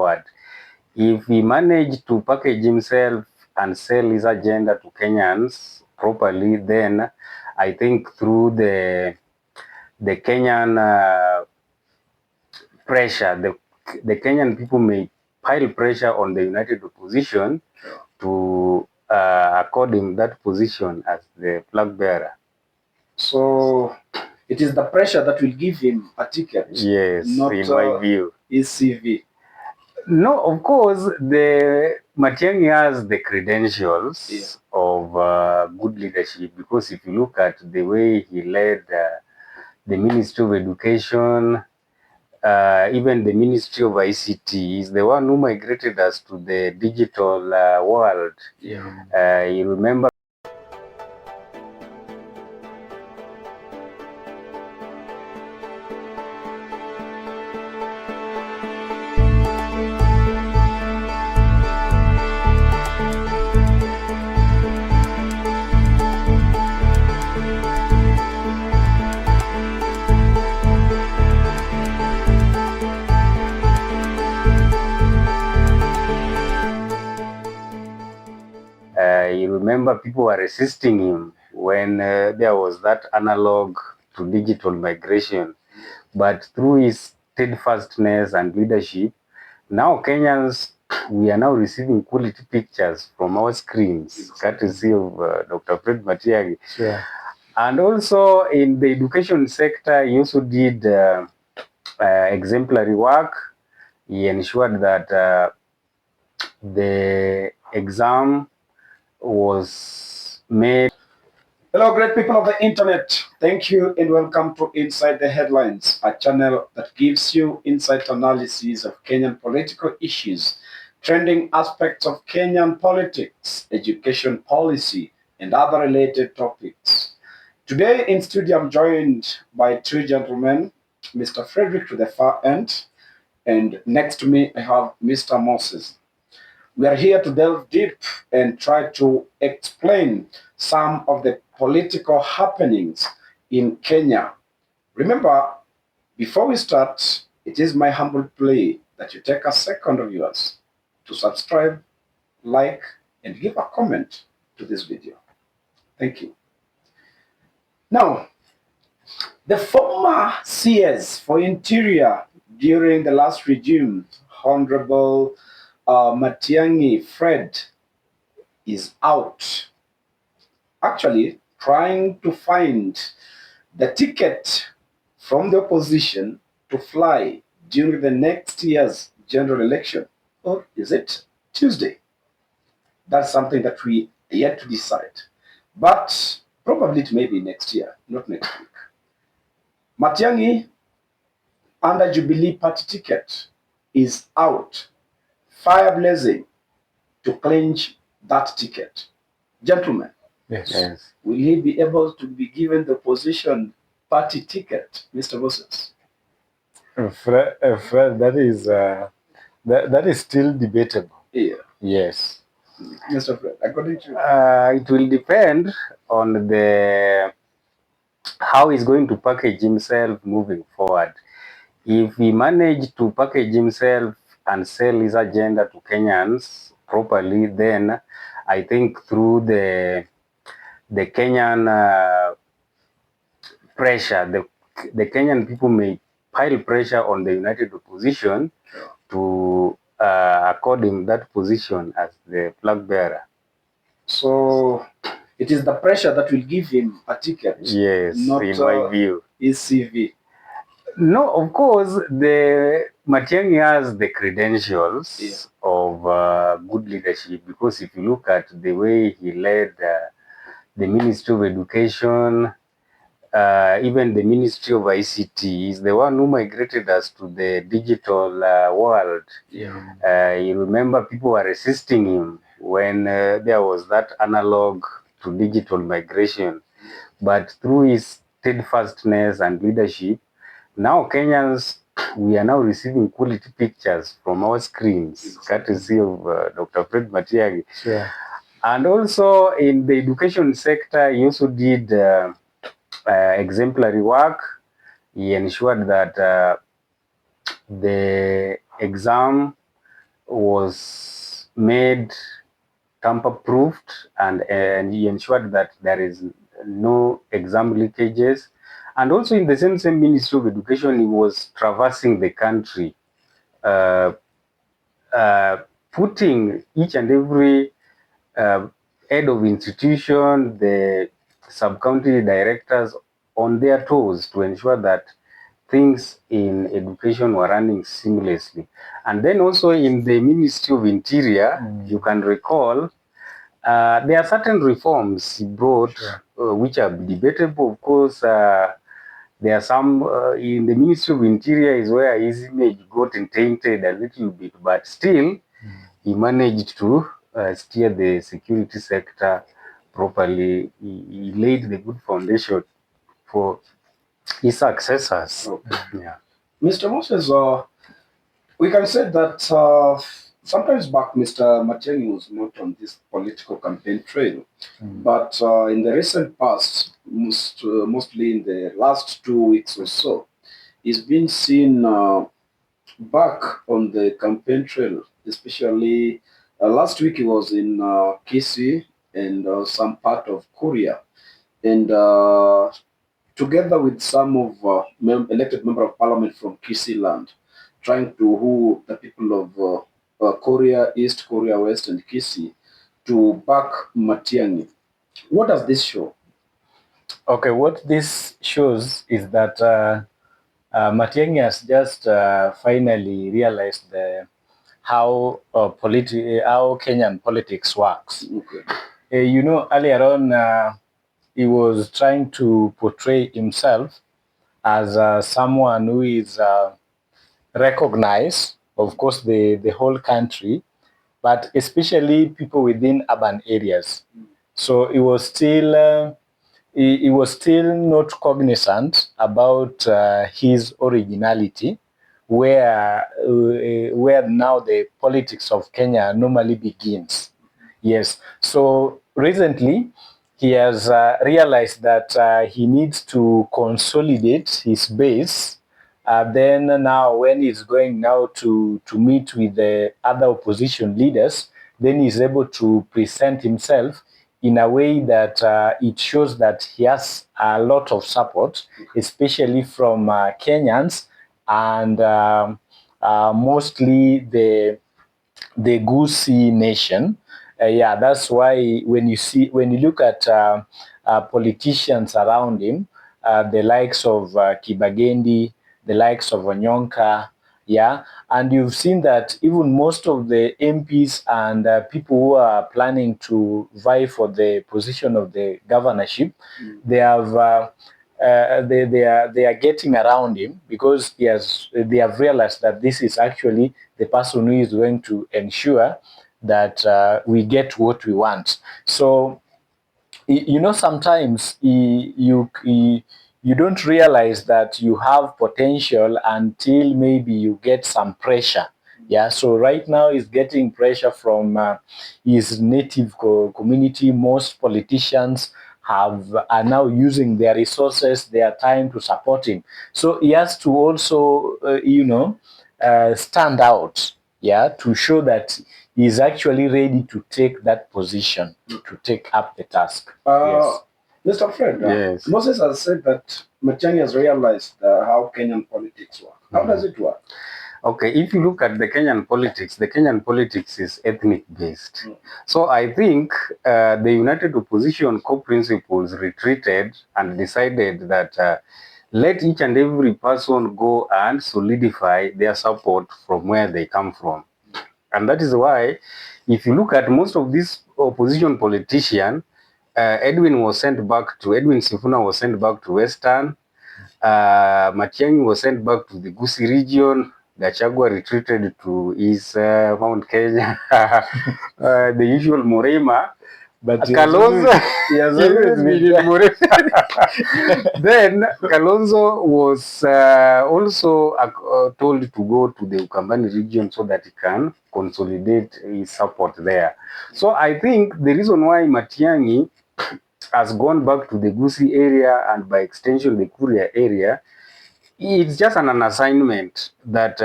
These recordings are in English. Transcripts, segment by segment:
forward. If he managed to package himself and sell his agenda to Kenyans properly, then I think through the Kenyan pressure, the Kenyan people may pile pressure on the united opposition to accord him that position as the flag bearer. So it is the pressure that will give him a ticket. Yes, not in my view. his CV. No, of course, the Matiang'i has the credentials of good leadership, because if you look at the way he led the Ministry of Education, even the Ministry of ICT, is the one who migrated us to the digital world. You remember. You remember people were resisting him when there was that analog to digital migration. But through his steadfastness and leadership, now Kenyans, we are now receiving quality pictures from our screens, courtesy of Dr. Fred Matiang'i. Sure. And also in the education sector, he also did exemplary work. He ensured that the exam was made. Hello, great people of the internet. Thank you and welcome to Inside the Headlines, a channel that gives you insight analysis of Kenyan political issues, trending aspects of Kenyan politics, education policy, and other related topics. Today in studio, I'm joined by two gentlemen, Mr. Frederick to the far end, and next to me, I have Mr. Moses. We are here to delve deep and try to explain some of the political happenings in Kenya. Remember, before we start, it is my humble plea that you take a second of yours to subscribe, like, and give a comment to this video. Thank you. Now, the former CS for Interior during the last regime, Honorable Matiang'i Fred, is out, actually trying to find the ticket from the opposition to fly during the next year's general election. Or is it Tuesday? That's something that we are yet to decide. But probably it may be next year, not next week. Matiang'i, under Jubilee party ticket, is out, fire blazing, to clinch that ticket. Gentlemen, Yes. will he be able to be given the opposition party ticket, Mr. Moses? Fred, that is still debatable. Yeah. Yes. Mr. Fred, according to you. It will depend on how he's going to package himself moving forward. If he managed to package himself and sell his agenda to Kenyans properly, then I think through the Kenyan pressure, the Kenyan people may pile pressure on the united opposition to accord him that position as the flag bearer. So it is the pressure that will give him a ticket. Yes, not in my view. his CV. No, of course, the Matiang'i has the credentials of good leadership, because if you look at the way he led the Ministry of Education, even the Ministry of ICT, is the one who migrated us to the digital world. You remember people were resisting him when there was that analog to digital migration. But through his steadfastness and leadership, now Kenyans, we are now receiving quality pictures from our screens, courtesy of Dr. Fred Matiang'i. Sure. And also in the education sector, he also did exemplary work. He ensured that the exam was made tamper-proofed, and he ensured that there is no exam leakages. And also in the same Ministry of Education, he was traversing the country, putting each and every head of institution, the sub-county directors on their toes to ensure that things in education were running seamlessly. And then also in the Ministry of Interior, you can recall, there are certain reforms he brought, which are debatable. Of course, there are some in the Ministry of Interior is where his image got tainted a little bit, but still he managed to steer the security sector properly. He laid the good foundation for his successors. Yeah. Mr. Moses, we can say that sometimes back, Mr. Matiang'i was not on this political campaign trail, but in the recent past, mostly in the last 2 weeks or so, he's been seen back on the campaign trail, especially last week he was in Gusii and some part of Korea, and together with some of elected member of parliament from Gusii land, trying to woo the people of Korea East, Korea West, and Gusii to back Matiang'i. What does this show? Okay, what this shows is that Matiang'i has just finally realized how Kenyan politics works. Okay. You know, earlier on, he was trying to portray himself as someone who is recognized, of course, the whole country, but especially people within urban areas. So he was still not cognizant about his originality, where now the politics of Kenya normally begins. Yes. So recently, he has realized that he needs to consolidate his base. Then now, when he's going now to meet with the other opposition leaders, then he's able to present himself in a way that it shows that he has a lot of support, especially from Kenyans and mostly the Gusii nation. Yeah, that's why when you look at politicians around him, the likes of Kibagendi, the likes of Onyonka, yeah, and you've seen that even most of the MPs and people who are planning to vie for the position of the governorship, they have. They are getting around him because they have realized that this is actually the person who is going to ensure that we get what we want. So you know, sometimes you don't realize that you have potential until maybe you get some pressure. Yeah, so right now he's getting pressure from his native community. Most politicians are now using their resources, their time to support him. So he has to also, stand out, yeah, to show that he's actually ready to take that position, to take up the task. Yes. Mr. Fred, Yes. Moses has said that Matiang'i has realized how Kenyan politics work. How does it work? Okay, if you look at the Kenyan politics is ethnic based. So I think the United Opposition core principles retreated and decided that let each and every person go and solidify their support from where they come from. And that is why, if you look at most of these opposition politicians, Edwin Sifuna was sent back to Western, Matiang'i was sent back to the Gusii region, Gachagua retreated to his Mount Kenya, the usual Murima. But Kalonzo, he has always been there. Then Kalonzo was also told to go to the Ukambani region so that he can consolidate his support there. So I think the reason why Matiang'i has gone back to the Gusii area and by extension the Kuria area it's just an assignment that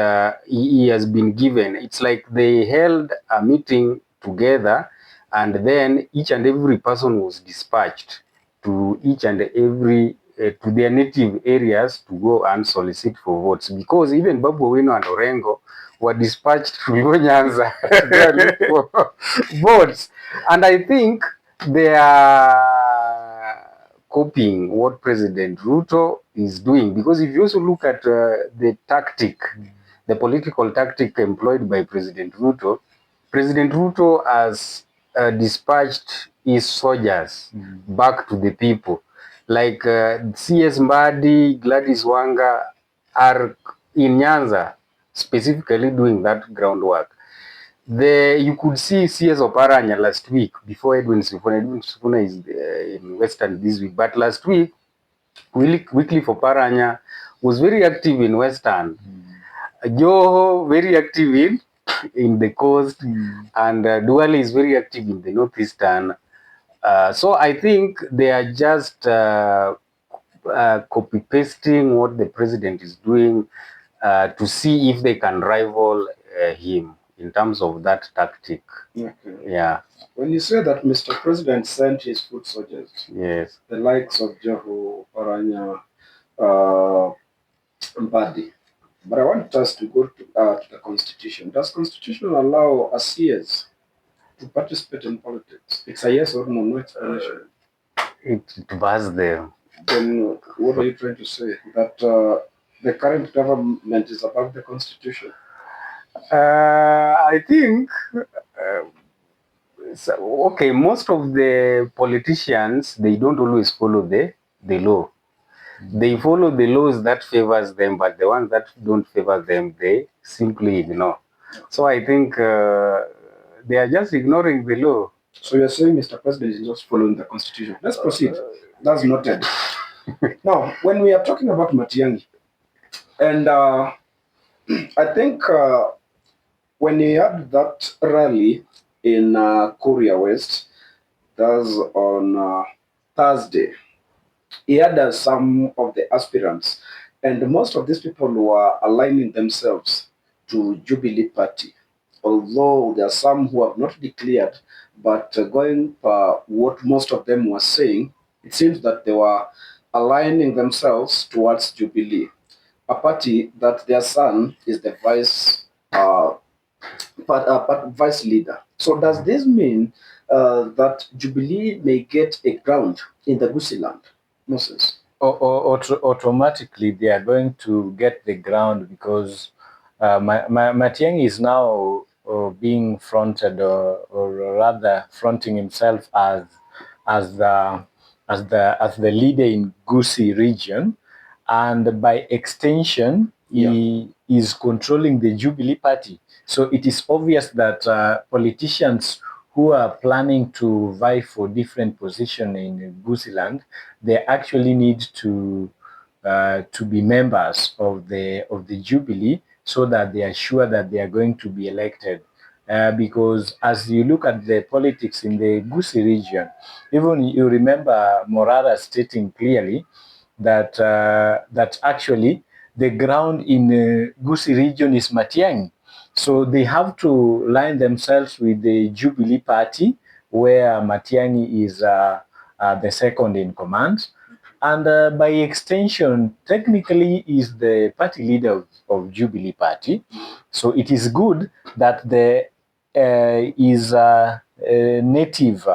he has been given. It's like they held a meeting together, and then each and every person was dispatched to each and every to their native areas to go and solicit for votes, because even Babu and Orengo were dispatched to Nyanza for votes. And I think they are copying what President Ruto is doing, because if you also look at the tactic, the political tactic employed by President Ruto has dispatched his soldiers back to the people. Like CS Mbadi, Gladys Wanga are in Nyanza specifically doing that groundwork. You could see CS Oparanya last week before Edwin Sifuna. Edwin Sifuna is in Western this week, but last week Wycliffe Oparanya was very active in Western. Joho very active in the coast, and Duale is very active in the northeastern. So I think they are just copy pasting what the president is doing to see if they can rival him in terms of that tactic. Okay. Yeah. When you say that Mr. President sent his foot soldiers, Yes. the likes of Joho, Paranya, Mbadi, but I want us to go to the Constitution. Does Constitution allow a CS to participate in politics? It's a yes or no, no explanation. It bars them. Then what are you trying to say? That the current government is above the Constitution? I think, okay, most of the politicians, they don't always follow the law. They follow the laws that favors them, but the ones that don't favor them, they simply ignore. So I think they are just ignoring the law. So you're saying Mr. President is just following the Constitution. Let's proceed. That's noted. Now, when we are talking about Matiang'i, and I think when he had that rally in Korea West, that's on Thursday, he had some of the aspirants, and most of these people were aligning themselves to Jubilee Party, although there are some who have not declared, but going by what most of them were saying, it seems that they were aligning themselves towards Jubilee, a party that their son is the vice leader. So does this mean that Jubilee may get a ground in the Gusii land? Moses. Automatically, they are going to get the ground, because Matiang'i is now being fronted, or rather fronting himself as the leader in Gusii region, and by extension, he is controlling the Jubilee Party. So it is obvious that politicians who are planning to vie for different positions in Gusii land, they actually need to be members of the Jubilee, so that they are sure that they are going to be elected. Because as you look at the politics in the Gusii region, even you remember Morara stating clearly that that actually the ground in Gusii region is Matiang'i. So they have to line themselves with the Jubilee Party, where Matiang'i is the second in command. And by extension, technically is the party leader of Jubilee Party. So it is good that the is native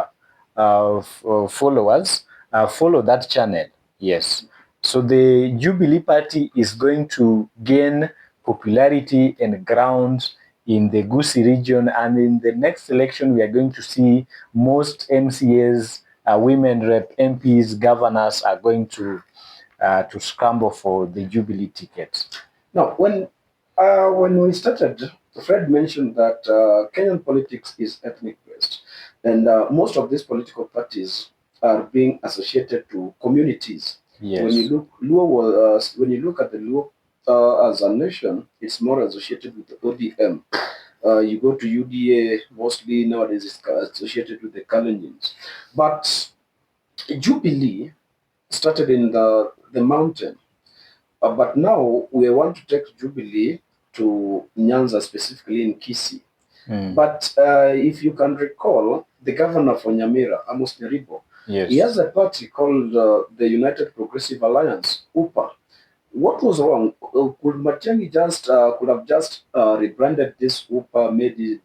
followers follow that channel. Yes. So the Jubilee Party is going to gain popularity and ground in the Gusii region, and in the next election we are going to see most MCAs, women rep, MPs, governors are going to scramble for the Jubilee ticket. Now, when we started, Fred mentioned that Kenyan politics is ethnic based, and most of these political parties are being associated to communities. Yes. When you look at the Luo as a nation, it's more associated with the ODM. You go to UDA, mostly nowadays it's associated with the Kalenjins. But Jubilee started in the mountain. But now we want to take Jubilee to Nyanza, specifically in Gusii. But if you can recall, the governor for Nyamira, Amos Nyaribo, Yes. he has a party called the United Progressive Alliance, UPA. What was wrong? Could Matiang'i could have just rebranded this UPA, made it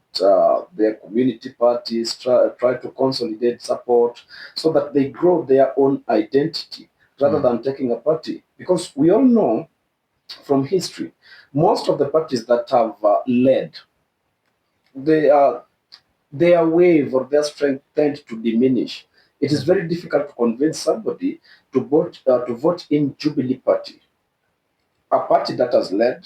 their community parties, try to consolidate support so that they grow their own identity rather than taking a party? Because we all know from history, most of the parties that have led, their wave or their strength tend to diminish. It is very difficult to convince somebody to vote in Jubilee Party, a party that has led.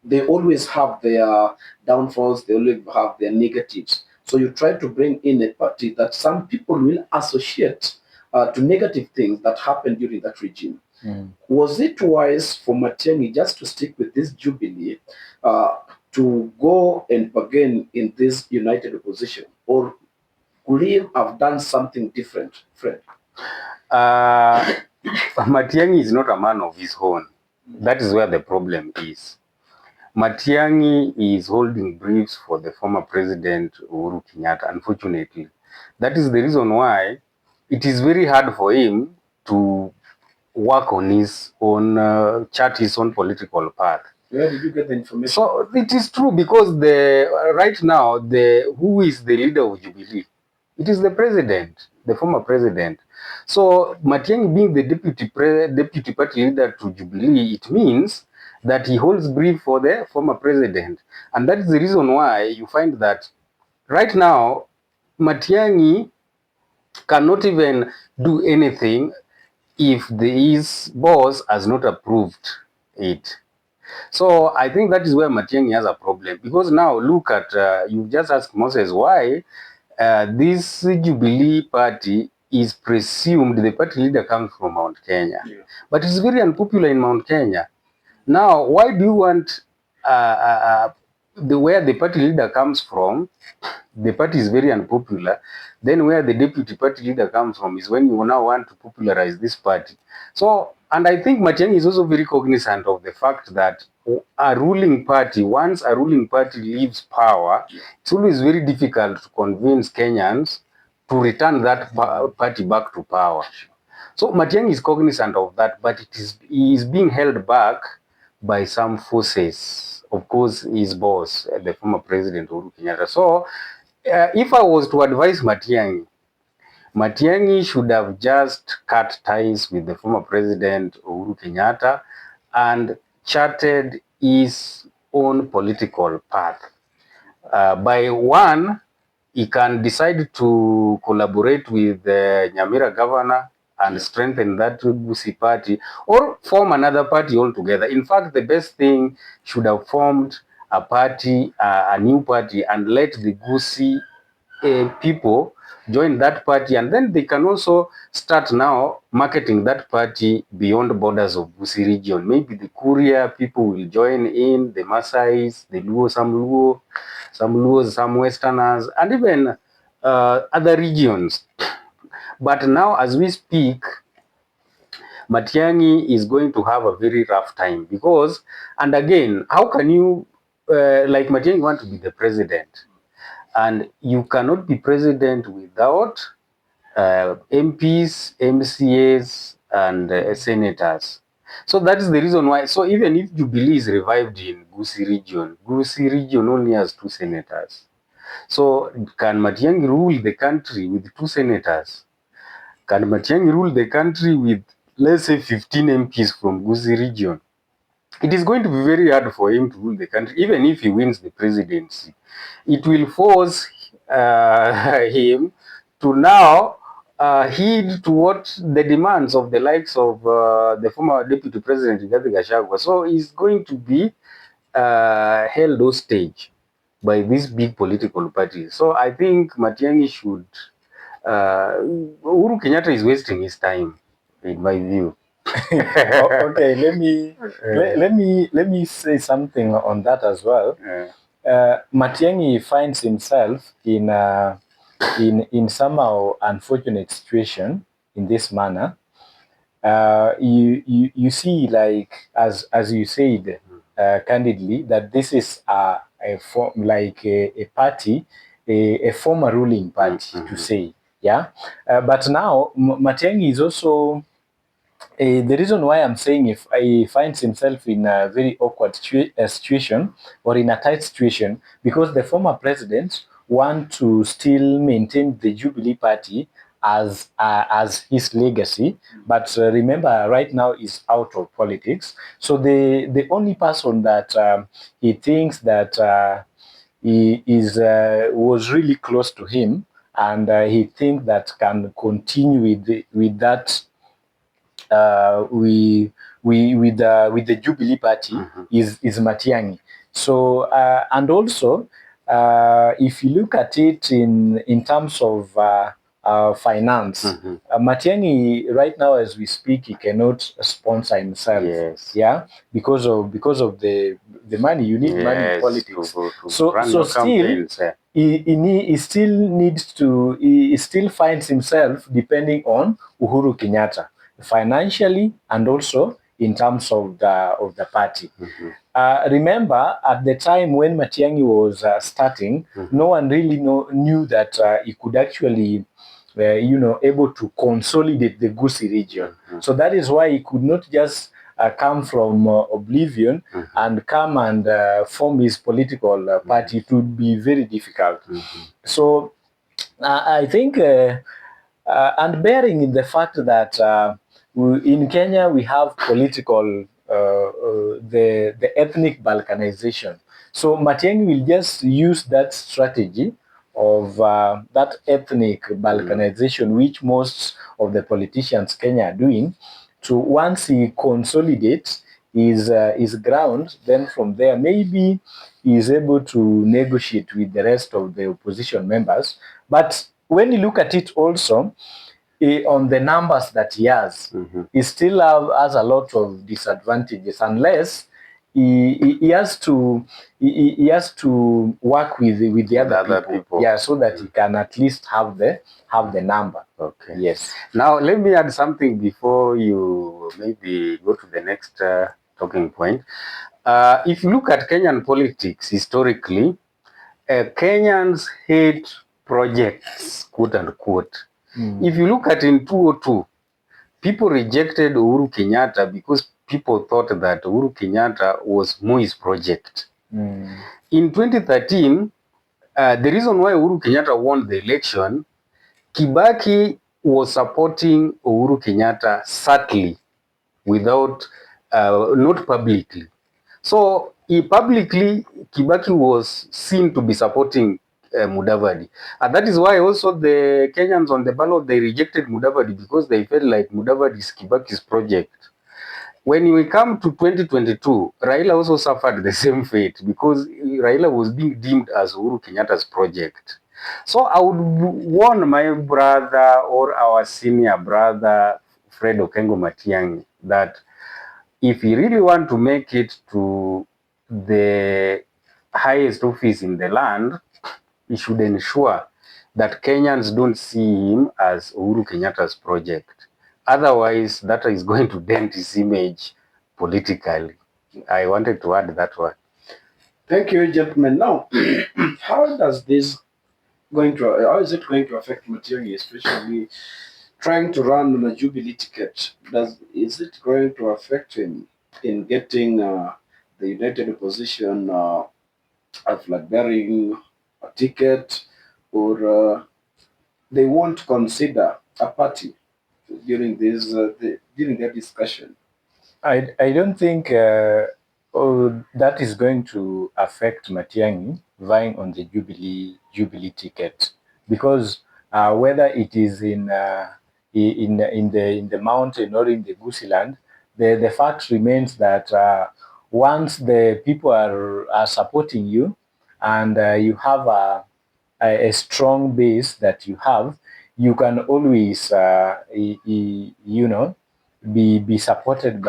They always have their downfalls, they always have their negatives. So you try to bring in a party that some people will associate to negative things that happened during that regime. Was it wise for Matiang'i just to stick with this Jubilee to go and bargain in this united opposition? Or could he have done something different, Fred? Matiang'i is not a man of his own. That is where the problem is. Matiang'i is holding briefs for the former president Uhuru Kenyatta, unfortunately. That is the reason why it is very hard for him to work on his own, chart his own political path. Where did you get the information? So it is true because right now who is the leader of Jubilee? It is the president, the former president. So Matiang'i being the deputy party leader to Jubilee, it means that he holds brief for the former president. And that is the reason why you find that right now, Matiang'i cannot even do anything if his boss has not approved it. So I think that is where Matiang'i has a problem. Because now look at, you just asked Moses why this Jubilee party is presumed, the party leader comes from Mount Kenya. Yeah. But it's very unpopular in Mount Kenya. Now, why do you want where the party leader comes from, the party is very unpopular, then where the deputy party leader comes from is when you now want to popularize this party. So, and I think Matiang'i is also very cognizant of the fact that a ruling party, once a ruling party leaves power, it's always very difficult to convince Kenyans to return that party back to power. So Matiang'i is cognizant of that, but he is being held back by some forces. Of course, his boss, the former president Uhuru Kenyatta. So, if I was to advise Matiang'i should have just cut ties with the former president Uhuru Kenyatta and charted his own political path. By one, he can decide to collaborate with the Nyamira governor and strengthen that Gusii party, or form another party altogether. In fact, the best thing should have formed a party, a new party, and let the Gusii people join that party, and then they can also start now marketing that party beyond borders of Gusii region. Maybe the Kuria people will join in, the Maasais, the Luo, some Luos, some Westerners, and even other regions. But now, as we speak, Matiang'i is going to have a very rough time because, and again, how can you, like Matiang'i want to be the president, and you cannot be president without MPs, MCAs, and senators. So that is the reason why. So even if Jubilee is revived in Gusii region only has 2 senators. So can Matiang'i rule the country with 2 senators? Can Matiang'i rule the country with, let's say, 15 MPs from Gusii region? It is going to be very hard for him to rule the country, even if he wins the presidency. It will force him to now heed to what the demands of the likes of the former deputy president Rigathi Gachagua. So he's going to be held hostage by these big political parties. So I think Matiang'i should. Uhuru Kenyatta is wasting his time, in my view. Okay, let me say something on that as well. Matiang'i finds himself in somehow unfortunate situation in this manner. you see, like as you said candidly, that this is like a party, a former ruling party, to say, yeah. But now Matiang'i is also the reason why I'm saying if he finds himself in a very awkward situation or in a tight situation, because the former president want to still maintain the Jubilee party as his legacy, but remember right now is out of politics. So the only person that he thinks that he is was really close to him, and he thinks that can continue with that with the Jubilee Party is Matiang'i. So and also if you look at it in terms of finance, Matiang'i right now as we speak, he cannot sponsor himself. Yes. Yeah, because of the money. You need money in politics. So still he still needs to, he still finds himself depending on Uhuru Kenyatta, financially and also in terms of the party. Remember, at the time when Matiang'i was starting, no one really knew that he could actually, able to consolidate the Gusii region. So that is why he could not just come from oblivion and come and form his political party. It would be very difficult. So I think, and bearing in the fact that in Kenya we have political, the ethnic balkanization. So Matiang'i will just use that strategy of that ethnic balkanization, which most of the politicians Kenya are doing, to once he consolidates his ground, then from there maybe he is able to negotiate with the rest of the opposition members. But when you look at it also, on the numbers that he has, he still has a lot of disadvantages unless he has to work with the other people. Yeah, so that he can at least have the number. Okay. Yes. Now let me add something before you maybe go to the next talking point. If you look at Kenyan politics historically, Kenyans hate projects, quote unquote. If you look at in 2002, people rejected Uhuru Kenyatta because people thought that Uhuru Kenyatta was Moi's project. In 2013, the reason why Uhuru Kenyatta won the election, Kibaki was supporting Uhuru Kenyatta subtly, without, not publicly. So publicly, Kibaki was seen to be supporting Mudavadi. And that is why also the Kenyans on the ballot, they rejected Mudavadi because they felt like Mudavadi is Kibaki's project. When we come to 2022, Raila also suffered the same fate because Raila was being deemed as Uhuru Kenyatta's project. So I would warn my brother or our senior brother, Fred Okengo Matiang'i, that if you really want to make it to the highest office in the land, he should ensure that Kenyans don't see him as Uhuru Kenyatta's project. Otherwise, that is going to dent his image politically. I wanted to add that one. Thank you, gentlemen. Now, how is it going to affect Matiang'i, especially trying to run on a Jubilee ticket? Is it going to affect him in getting the United Opposition flag bearing a ticket, or they won't consider a party during during their discussion? I don't think that is going to affect Matiang'i vying on the Jubilee ticket, because whether it is in the mountain or in the Gusii land, the fact remains that once the people are supporting you, and you have a strong base that you have, you can always be supported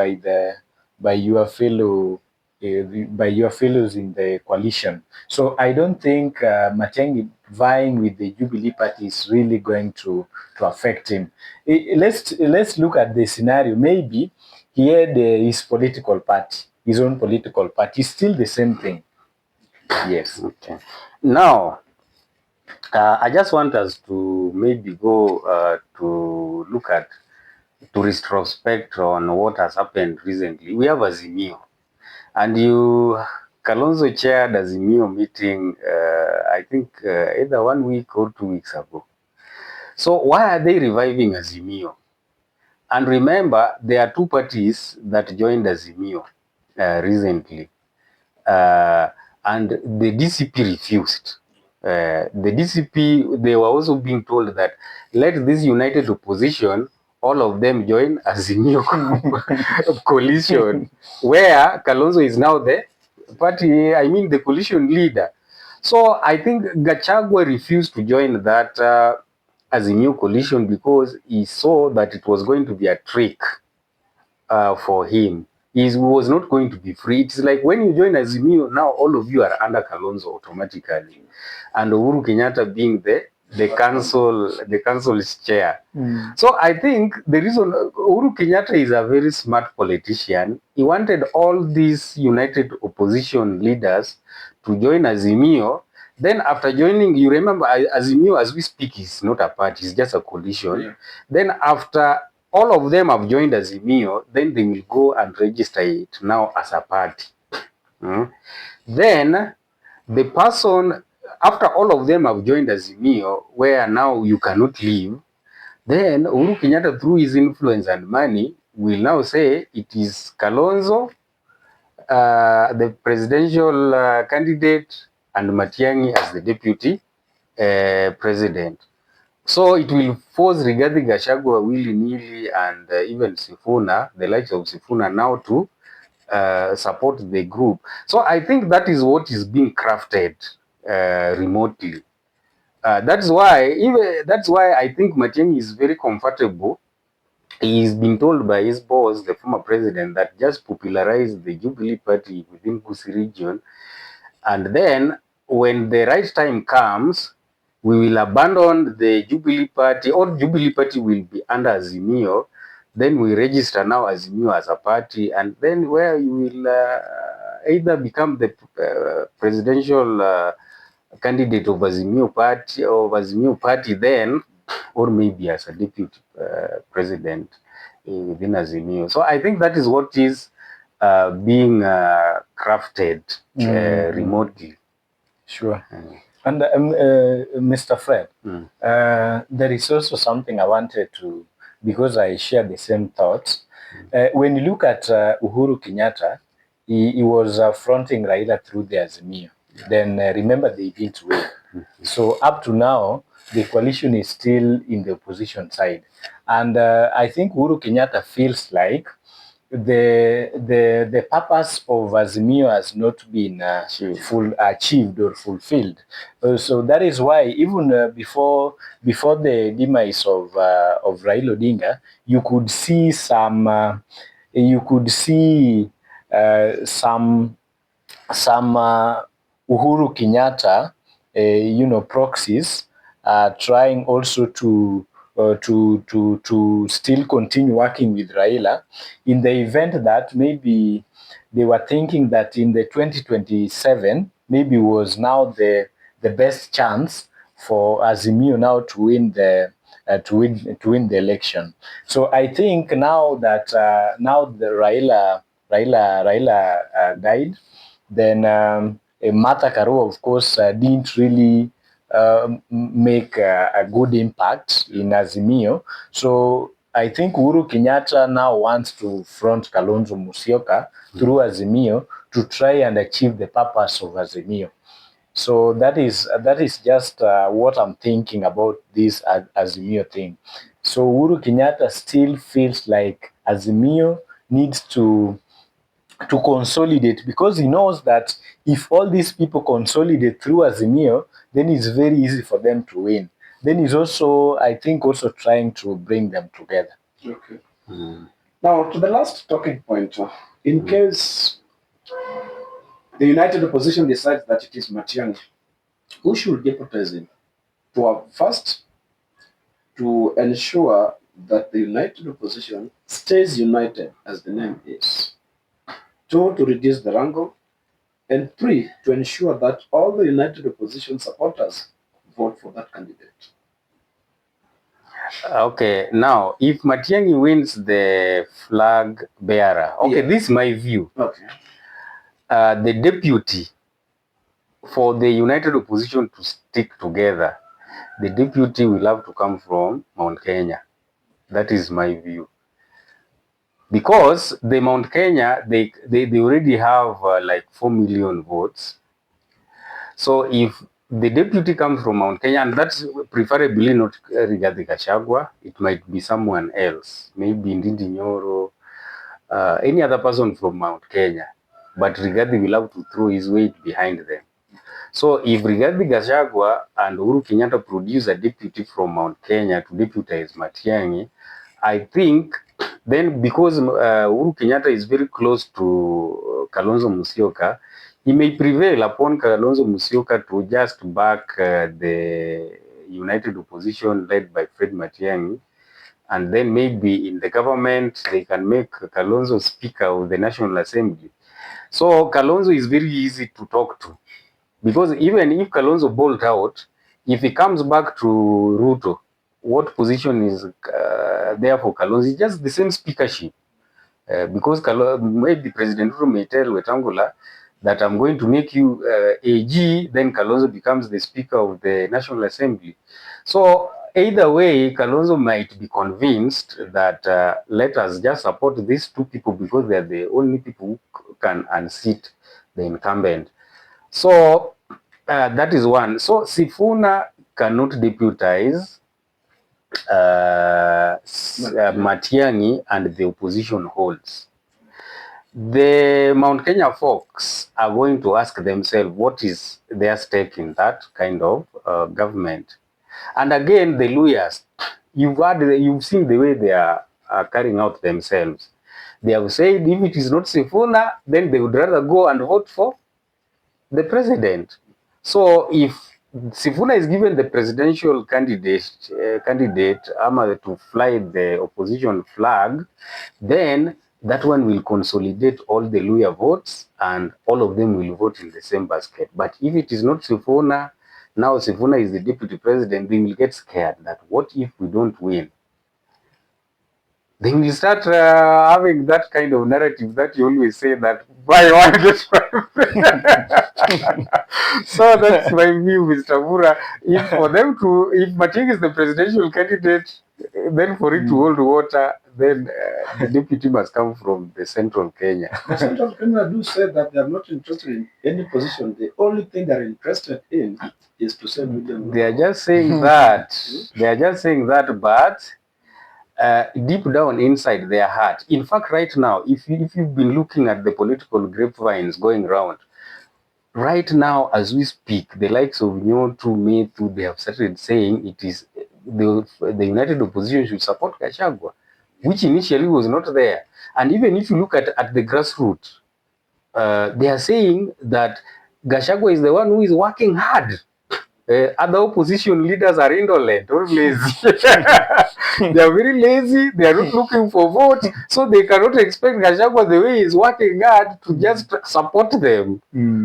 by your fellow by your fellows in the coalition. So I don't think Matiang'i vying with the Jubilee party is really going to affect him. Let's look at the scenario. Maybe he had his political party, his own political party. It's still the same thing. Yes. Okay. Now, I just want us to maybe go to look at, to retrospect on what has happened recently. We have Azimio, and Kalonzo chaired Azimio meeting, I think either 1 week or 2 weeks ago. So why are they reviving Azimio? And remember, there are two parties that joined Azimio recently, and the DCP refused. The DCP, they were also being told that let this united opposition, all of them join Azimio coalition, where Kalonzo is now the party, I mean the coalition leader. So I think Gachagua refused to join that Azimio coalition because he saw that it was going to be a trick for him. He was not going to be free. It's like when you join Azimio, now all of you are under Kalonzo automatically, and Uhuru Kenyatta being the council's chair. So I think the reason Uhuru Kenyatta is a very smart politician, he wanted all these united opposition leaders to join Azimio. Then after joining, you remember Azimio as we speak is not a party, it's just a coalition. Yeah. Then after all of them have joined Azimio, then they will go and register it now as a party. Then the person, after all of them have joined Azimio, where now you cannot leave, then Uhuru Kenyatta, through his influence and money, will now say it is Kalonzo, the presidential candidate, and Matiang'i as the deputy president. So it will force Rigathi Gachagua, willy-nilly, and even Sifuna, the likes of Sifuna, now to support the group. So I think that is what is being crafted remotely. That's why I think Matiang'i is very comfortable. He's been told by his boss, the former president, that just popularize the Jubilee party within Gusii region, and then when the right time comes, we will abandon the Jubilee party, or Jubilee party will be under Azimio. Then we register now Azimio as a party, and then where you will either become the presidential candidate of Azimio party then, or maybe as a deputy president within Azimio. So I think that is what is being crafted remotely. Sure. And Mr. Fred, there is also something I wanted to, because I share the same thoughts. When you look at Uhuru Kenyatta, he was fronting Raila through the Azimio. Then remember, they didn't win. So up to now, the coalition is still in the opposition side. And I think Uhuru Kenyatta feels like the purpose of Azimio has not been achieved or fulfilled. So that is why even before the demise of Raila Odinga, you could see some Uhuru Kenyatta proxies trying also to still continue working with Raila, in the event that maybe they were thinking that in the 2027 maybe was now the best chance for Azimio now to win the election. So I think now that the Raila died, then Martha Karua, of course, didn't really make a good impact in Azimio. So I think Uhuru Kenyatta now wants to front Kalonzo Musyoka through Azimio to try and achieve the purpose of Azimio. So that is just what I'm thinking about this Azimio thing. So Uhuru Kenyatta still feels like Azimio needs to consolidate, because he knows that if all these people consolidate through Azimio, then it's very easy for them to win. Then he's also, I think, also trying to bring them together. Okay. Now, to the last talking point, in case the united opposition decides that it is Matiang'i, who should deputize him first to ensure that the united opposition stays united, as the name is. 2, to reduce the wrangle. And 3, to ensure that all the united opposition supporters vote for that candidate. Okay, now if Matiang'i wins the flag bearer, okay, this is my view. Okay. The deputy, for the united opposition to stick together, the deputy will have to come from Mount Kenya. That is my view. Because the Mount Kenya, they already have like 4 million votes. So if the deputy comes from Mount Kenya, and that's preferably not Rigathi Gachagua, it might be someone else, maybe Ndindi Nyoro, any other person from Mount Kenya, but Rigathi will have to throw his weight behind them. So if Rigathi Gachagua and Uhuru Kenyatta produce a deputy from Mount Kenya to deputize Matiang'i, I think then because Uhuru Kenyatta is very close to Kalonzo Musyoka, he may prevail upon Kalonzo Musyoka to just back the united opposition led by Fred Matiang'i, and then maybe in the government they can make Kalonzo Speaker of the National Assembly. So Kalonzo is very easy to talk to, because even if Kalonzo bolt out, if he comes back to Ruto, what position is there for Kalonzo? It's just the same speakership. Because maybe President Ruto may tell Wetangula that I'm going to make you AG, then Kalonzo becomes the Speaker of the National Assembly. So either way, Kalonzo might be convinced that let us just support these two people because they are the only people who can unseat the incumbent. So that is one. So Sifuna cannot deputize Matiang'i, and the opposition holds. The Mount Kenya folks are going to ask themselves what is their stake in that kind of government. And again, the lawyers, you've seen the way they are carrying out themselves. They have said if it is not Sifuna, then they would rather go and vote for the president. So if Sifuna is given the presidential candidate to fly the opposition flag, then that one will consolidate all the Luya votes and all of them will vote in the same basket. But if it is not Sifuna, now Sifuna is the deputy president, they will get scared that what if we don't win? They will start having that kind of narrative that you always say that buy one get one. So that's my view, Mr. Mura. If Matiang'i is the presidential candidate, then for it to hold water, then the deputy must come from the central Kenya. The central Kenya do say that they are not interested in any position. The only thing they are interested in is to save William. They are just saying that. They are just saying that, but deep down inside their heart. In fact, right now, if you've been looking at the political grapevines going around, right now as we speak, the likes of Nyotu, Metu, they have started saying it is the united opposition should support Gachagua, which initially was not there. And even if you look at the grassroots, they are saying that Gachagua is the one who is working hard. Other opposition leaders are indolent or lazy. They are very lazy. They are not looking for votes, so they cannot expect Gachagua, the way he's working hard, to just support them.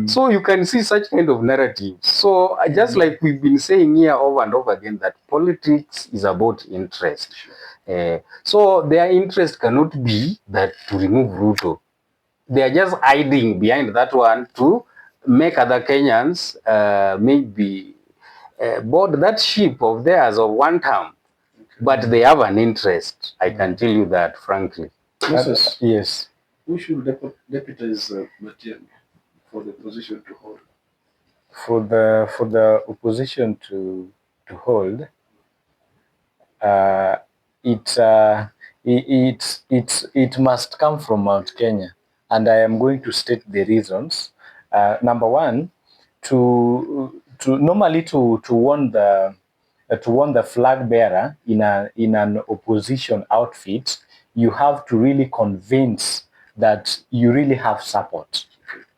So you can see such kind of narratives. So just like we've been saying here over and over again, that politics is about interest. So their interest cannot be that to remove Ruto. They are just hiding behind that one to make other Kenyans maybe board that ship of theirs of one term, but they have an interest. I can tell you that, frankly. Yes. Who should deputize Matiang'i for the opposition to hold? For the opposition to hold, it must come from Mount Kenya, and I am going to state the reasons. Number one, to warn the flag bearer in an opposition outfit, you have to really convince that you really have support.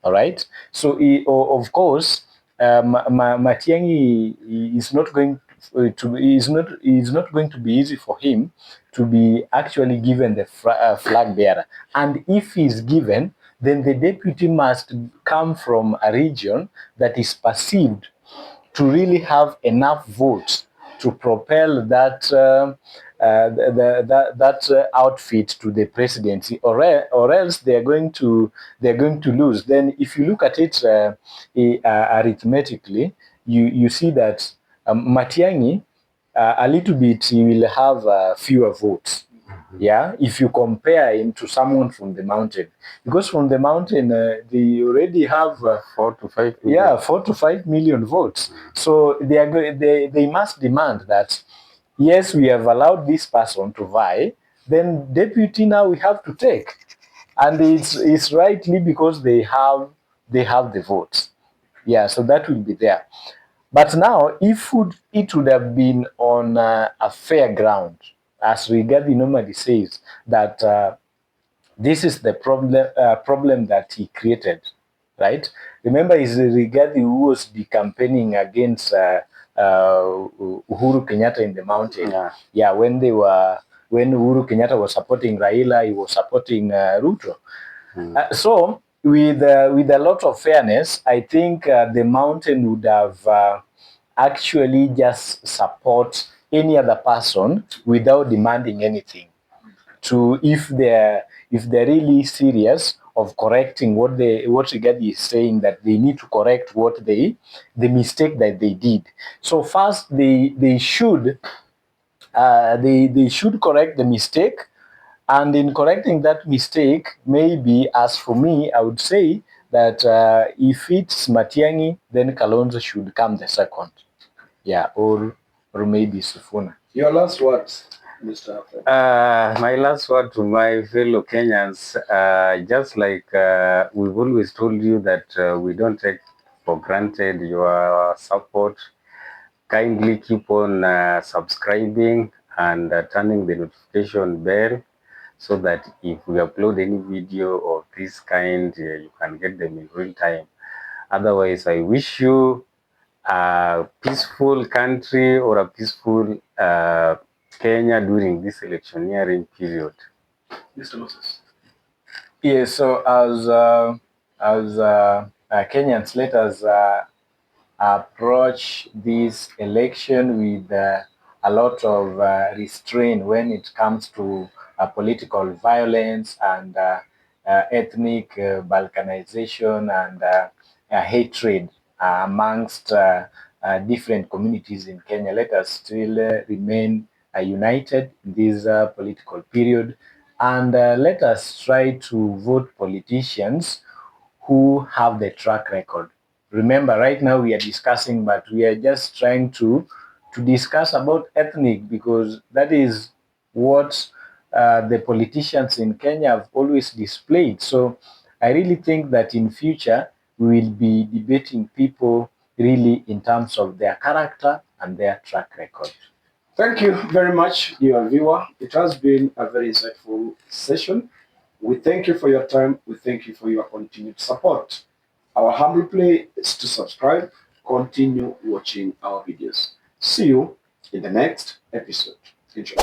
All right. So of course, Matiang'i is not going to is not going to be easy for him to be actually given the flag bearer. And if he's given, then the deputy must come from a region that is perceived to really have enough votes to propel that outfit to the presidency, or else they're going to lose. Then, if you look at it arithmetically, you see that Matiang'i, a little bit, he will have fewer votes. Yeah, if you compare him to someone from the mountain, because from the mountain they already have 4 to 5 million. yeah, 4 to 5 million votes. So they must demand that, yes, we have allowed this person to vie, then deputy now we have to take, and it's rightly because they have the votes. Yeah, so that will be there. But now, if it would have been on a fair ground, as Rigathi normally says, that this is the problem that he created, right? Remember, it's Rigathi who was the campaigning against Uhuru Kenyatta in the mountain. Yeah, when Uhuru Kenyatta was supporting Raila, he was supporting Ruto. So with a lot of fairness, I think the mountain would have actually just support any other person without demanding anything. To if they're really serious of correcting what Rigathi is saying, that they need to correct the mistake that they did. So first they should correct the mistake, and in correcting that mistake, maybe, as for me, I would say that if it's Matiang'i, then Kalonzo should come the second. Yeah, or maybe Sifuna. Your last words, Mr. Alfred. My last word to my fellow Kenyans, just like we've always told you that we don't take for granted your support. Kindly keep on subscribing and turning the notification bell, so that if we upload any video of this kind, you can get them in real time. Otherwise, I wish you a peaceful country or a peaceful Kenya during this electioneering period. Mr. Moses. Yeah, so as Kenyans, let us approach this election with a lot of restraint when it comes to political violence and ethnic balkanization and hatred amongst different communities in Kenya. Let us still remain united in this political period, and let us try to vote politicians who have the track record. Remember, right now we are discussing, but we are just trying to discuss about ethnic, because that is what the politicians in Kenya have always displayed. So I really think that in future we will be debating people really in terms of their character and their track record. Thank you very much, dear viewer. It has been a very insightful session. We thank you for your time. We thank you for your continued support. Our humble plea is to subscribe, continue watching our videos. See you in the next episode. Enjoy.